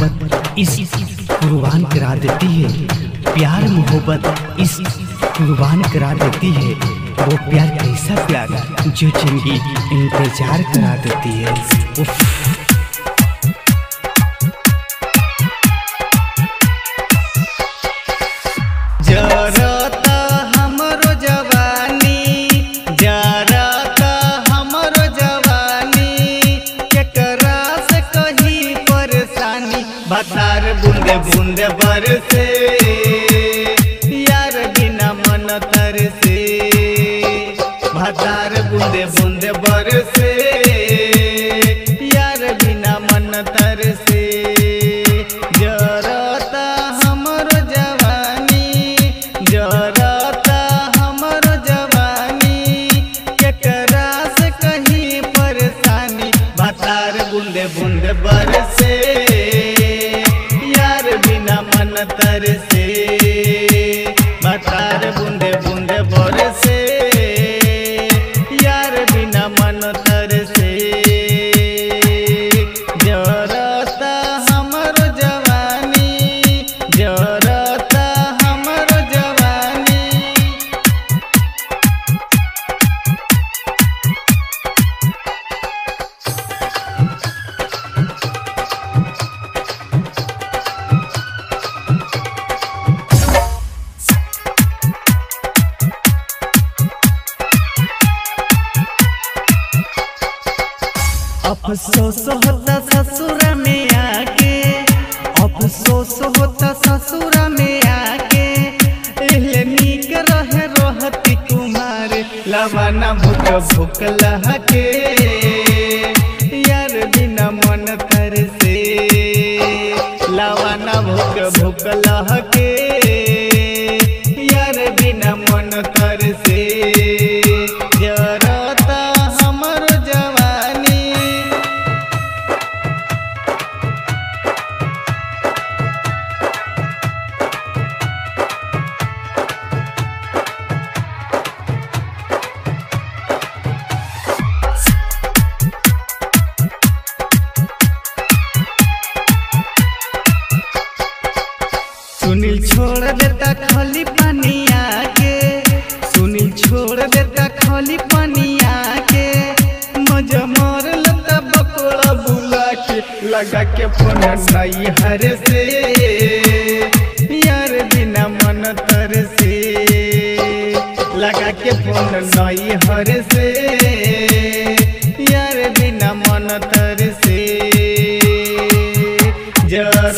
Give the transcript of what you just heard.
मोहब्बत इस कुर्बान करा देती है, प्यार मोहब्बत इस कुर्बान करा देती है। वो प्यार कैसा प्यार जो जिंदगी इंतजार करा देती है। जरता हमरो जवानी, जरता हमरो जवानी, केकरा से कही परेशानी। बतार बूंदे बूंदे बरसे, यार बिना मन तरसे। बतार बूंदे बूंदे बरसे, यार बिना मन तरसे। जरता हमरो जवानी, जरता हमरो जवानी, केकरा से कही परेशानी। बतार बूंदे बूंदे बरसे, यार बिना मन तरसे। बतार बूंदे बूंदे बरसे, यार बिना मन तरसे। जरता हमरो जवानी, जरता हमरो जवानी। अफसोस होता ससुर में आके, अफसोस होता ससुर में आके। एहले नीक रहे रहती कुमार, लवाना भूख भूख लहके। यार बिना मन तरसे, लवाना भूख भूख लहके। यार बिना मन तरसे। जरता हमरो जवानी, सुनील छोड़ देता खाली पानी आके, सुनील छोड़ देता खाली पानी आके। मजा मार लेता बकोड़ा बुला के, लगा के फोन नहीं हर से। यार बिना मन तरसे, लगा के फोन नहीं हर से। यार बिना मन तरसे। जरा